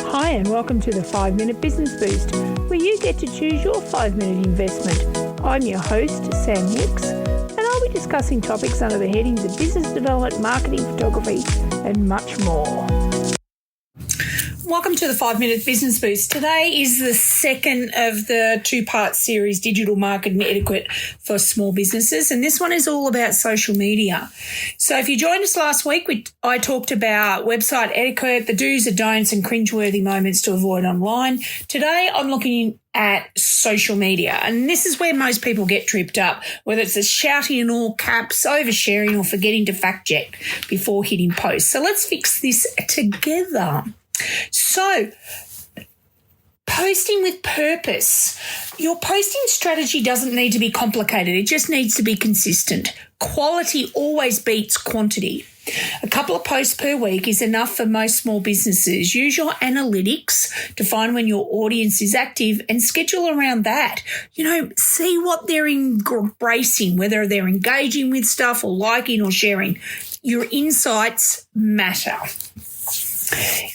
Hi and welcome to the 5-Minute Business Boost, where you get to choose your 5-minute investment. I'm your host, Sam Hicks, and I'll be discussing topics under the headings of business development, marketing, photography, and much more. Welcome to the 5-Minute Business Boost. Today is the second of the two-part series, Digital Marketing Etiquette for Small Businesses, and this one is all about social media. So if you joined us last week, I talked about website etiquette, the do's and don'ts and cringeworthy moments to avoid online. Today I'm looking at social media, and this is where most people get tripped up, whether it's a shouting in all caps, oversharing, or forgetting to fact check before hitting post. So let's fix this together. So, posting with purpose. Your posting strategy doesn't need to be complicated. It just needs to be consistent. Quality always beats quantity. A couple of posts per week is enough for most small businesses. Use your analytics to find when your audience is active and schedule around that. See what they're embracing, whether they're engaging with stuff or liking or sharing. Your insights matter.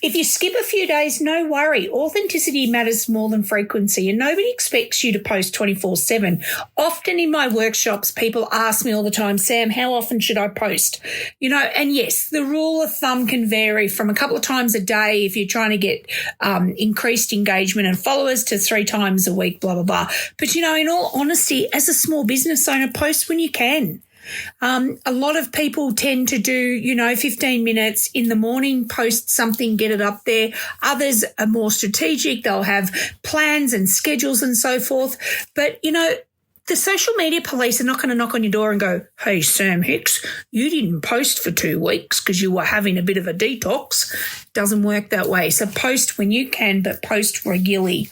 If you skip a few days, no worry. Authenticity matters more than frequency, and nobody expects you to post 24/7. Often in my workshops, people ask me all the time, Sam, how often should I post? And yes, the rule of thumb can vary from a couple of times a day if you're trying to get increased engagement and followers to 3 times a week, blah, blah, blah. But, in all honesty, as a small business owner, post when you can. A lot of people tend to do, 15 minutes in the morning, post something, get it up there. Others are more strategic. They'll have plans and schedules and so forth. But, the social media police are not going to knock on your door and go, hey, Sam Hicks, you didn't post for 2 weeks because you were having a bit of a detox. Doesn't work that way. So post when you can, but post regularly.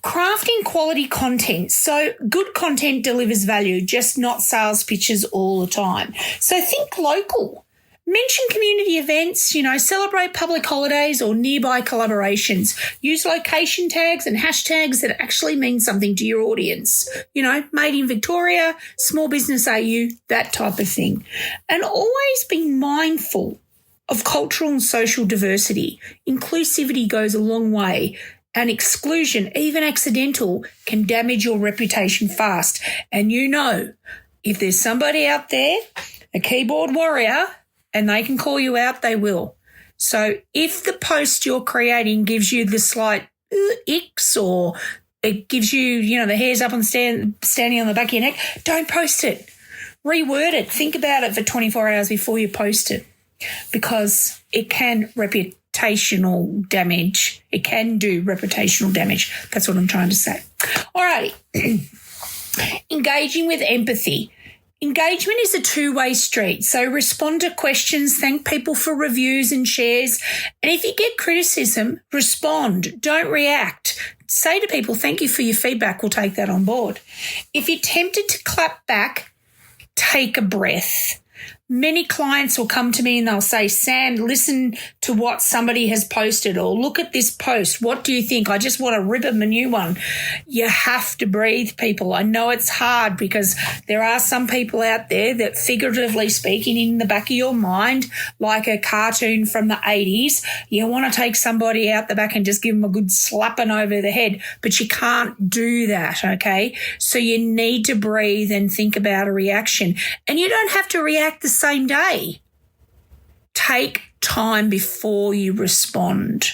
Crafting quality content. So good content delivers value, just not sales pitches all the time. So think local. Mention community events, celebrate public holidays or nearby collaborations. Use location tags and hashtags that actually mean something to your audience. Made in Victoria, small business AU, that type of thing. And always be mindful of cultural and social diversity. Inclusivity goes a long way. And exclusion, even accidental, can damage your reputation fast. And if there's somebody out there, a keyboard warrior, and they can call you out, they will. So if the post you're creating gives you the slight icks, or it gives you, the hairs up on standing on the back of your neck, don't post it. Reword it. Think about it for 24 hours before you post it, because it can reputational damage. It can do reputational damage. That's what I'm trying to say. All righty. Engaging with empathy. Engagement is a two-way street. So respond to questions, thank people for reviews and shares. And if you get criticism, respond. Don't react. Say to people, thank you for your feedback. We'll take that on board. If you're tempted to clap back, take a breath. Many clients will come to me and they'll say, Sam, listen to what somebody has posted, or look at this post. What do you think? I just want to rip them a new one. You have to breathe, people. I know it's hard because there are some people out there that, figuratively speaking, in the back of your mind, like a cartoon from the 80s, you want to take somebody out the back and just give them a good slapping over the head, but you can't do that, okay? So you need to breathe and think about a reaction. And you don't have to react the same day. Take time before you respond.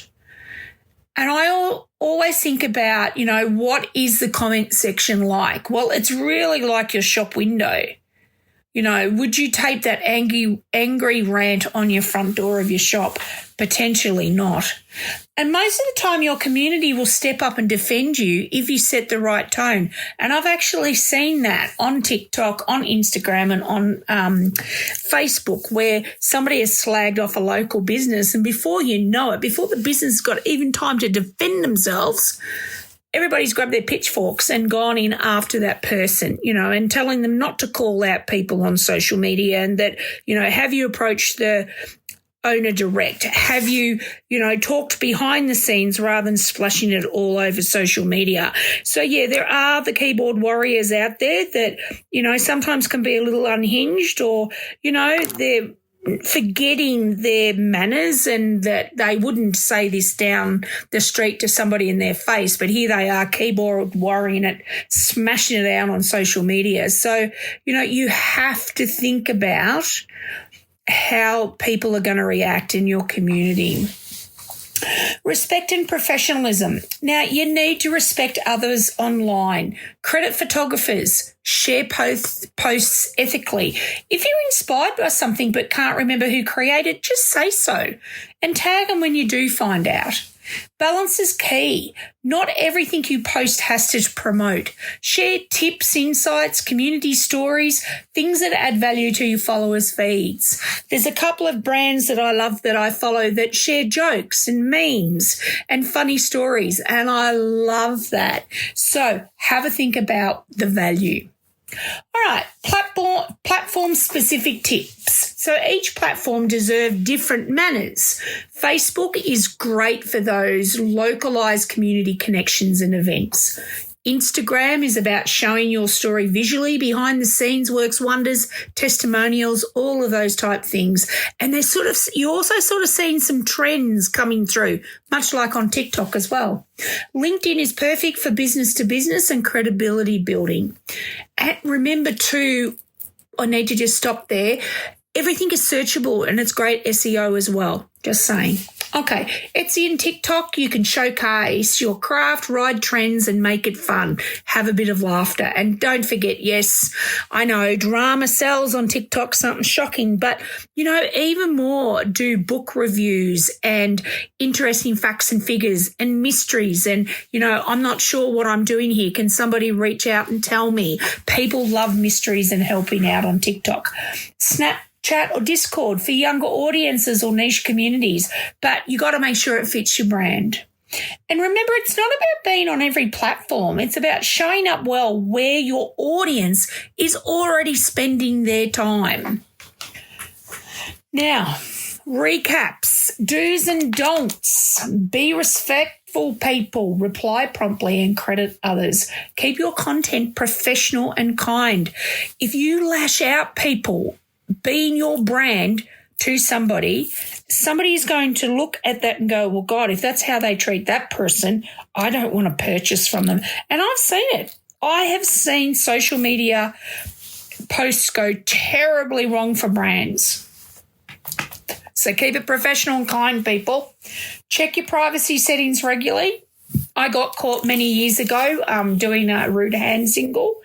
And I always think about, what is the comment section like? Well, it's really like your shop window. Would you tape that angry rant on your front door of your shop? Potentially not. And most of the time your community will step up and defend you if you set the right tone. And I've actually seen that on TikTok, on Instagram, and on Facebook, where somebody has slagged off a local business, and before you know it, before the business has got even time to defend themselves, everybody's grabbed their pitchforks and gone in after that person, and telling them not to call out people on social media, and that, have you approached the owner direct? Have you, talked behind the scenes rather than splashing it all over social media? So, yeah, there are the keyboard warriors out there that, sometimes can be a little unhinged, or, they're forgetting their manners and that they wouldn't say this down the street to somebody in their face, but here they are, keyboard warring it, smashing it out on social media. So, you have to think about how people are going to react in your community. Respect and professionalism. Now, you need to respect others online. Credit photographers. Share posts ethically. If you're inspired by something but can't remember who created, just say so and tag them when you do find out. Balance is key. Not everything you post has to promote. Share tips, insights, community stories, things that add value to your followers' feeds. There's a couple of brands that I love that I follow that share jokes and memes and funny stories, and I love that. So have a think about the value. All right, platform-specific tips. So each platform deserves different manners. Facebook is great for those localized community connections and events. Instagram is about showing your story visually, behind the scenes, works wonders, testimonials, all of those type things. And you're also sort of seeing some trends coming through, much like on TikTok as well. LinkedIn is perfect for business to business and credibility building. And remember too, I need to just stop there. Everything is searchable and it's great SEO as well. Just saying. Okay, Etsy and TikTok, you can showcase your craft, ride trends and make it fun. Have a bit of laughter. And don't forget, yes, I know drama sells on TikTok, something shocking, but, even more, do book reviews and interesting facts and figures and mysteries. And, I'm not sure what I'm doing here. Can somebody reach out and tell me? People love mysteries and helping out on TikTok. Snapchat or Discord for younger audiences or niche communities, but you got to make sure it fits your brand. And remember, it's not about being on every platform. It's about showing up well where your audience is already spending their time. Now, recaps, do's and don'ts. Be respectful, people. Reply promptly and credit others. Keep your content professional and kind. If you lash out people being your brand to somebody is going to look at that and go, well, God, if that's how they treat that person, I don't want to purchase from them. And I've seen it. I have seen social media posts go terribly wrong for brands. So keep it professional and kind, people. Check your privacy settings regularly. I got caught many years ago doing a rude hand signal.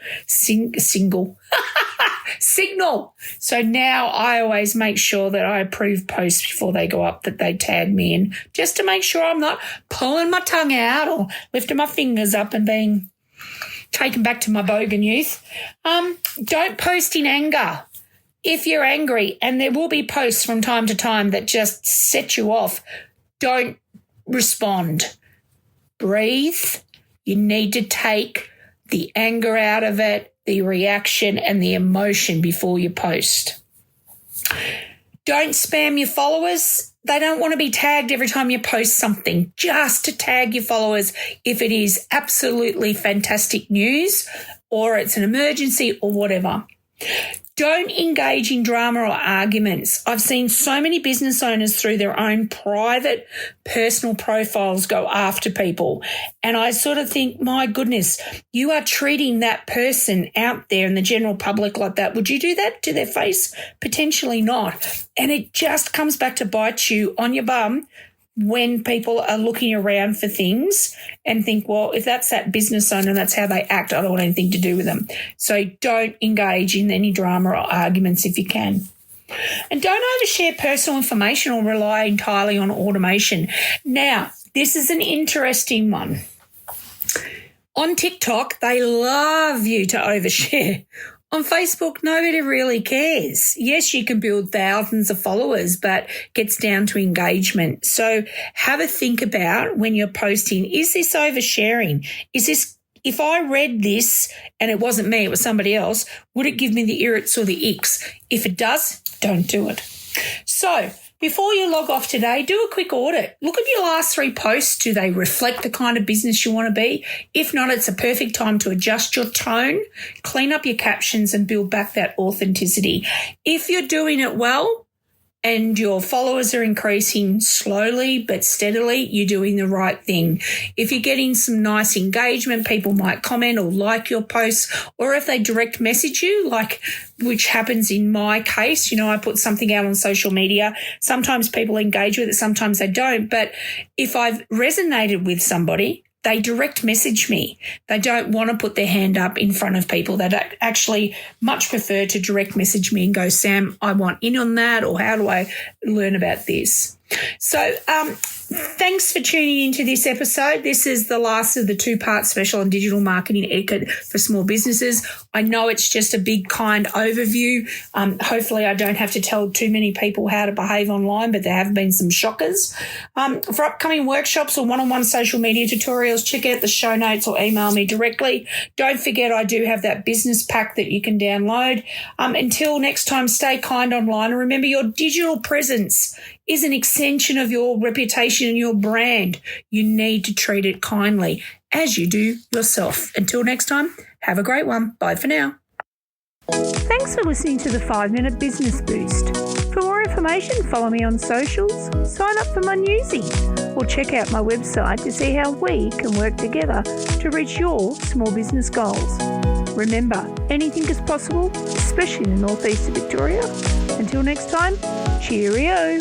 So now I always make sure that I approve posts before they go up, that they tag me in, just to make sure I'm not pulling my tongue out or lifting my fingers up and being taken back to my bogan youth. Don't post in anger. If you're angry, and there will be posts from time to time that just set you off, don't respond. Breathe. You need to take the anger out of it, the reaction and the emotion before you post. Don't spam your followers. They don't want to be tagged every time you post something. Just to tag your followers if it is absolutely fantastic news or it's an emergency or whatever. Don't engage in drama or arguments. I've seen so many business owners through their own private personal profiles go after people. And I sort of think, my goodness, you are treating that person out there in the general public like that. Would you do that to their face? Potentially not. And it just comes back to bite you on your bum when people are looking around for things and think, well, if that's that business owner, that's how they act, I don't want anything to do with them. So don't engage in any drama or arguments if you can. And don't overshare personal information or rely entirely on automation. Now, this is an interesting one. On TikTok, they love you to overshare. On Facebook, nobody really cares. Yes, you can build thousands of followers, but it gets down to engagement. So have a think about when you're posting, is this oversharing? Is this, if I read this and it wasn't me, it was somebody else, would it give me the irrits or the icks? If it does, don't do it. So before you log off today, do a quick audit. Look at your last 3 posts. Do they reflect the kind of business you want to be? If not, it's a perfect time to adjust your tone, clean up your captions and build back that authenticity. If you're doing it well, and your followers are increasing slowly but steadily, you're doing the right thing. If you're getting some nice engagement, people might comment or like your posts, or if they direct message you, like which happens in my case, I put something out on social media. Sometimes people engage with it, sometimes they don't. But if I've resonated with somebody, they direct message me. They don't want to put their hand up in front of people. They don't actually much prefer to direct message me and go, Sam, I want in on that, or how do I learn about this? So thanks for tuning into this episode. This is the last of the 2-part special on digital marketing etiquette for small businesses. I know it's just a big kind overview. Hopefully I don't have to tell too many people how to behave online, but there have been some shockers. For upcoming workshops or one-on-one social media tutorials, check out the show notes or email me directly. Don't forget I do have that business pack that you can download. Until next time, stay kind online. And remember, your digital presence is an extension of your reputation and your brand. You need to treat it kindly as you do yourself. Until next time, have a great one. Bye for now. Thanks for listening to the 5-Minute Business Boost. For more information, follow me on socials, sign up for my newsie, or check out my website to see how we can work together to reach your small business goals. Remember, anything is possible, especially in the northeast of Victoria. Until next time, cheerio.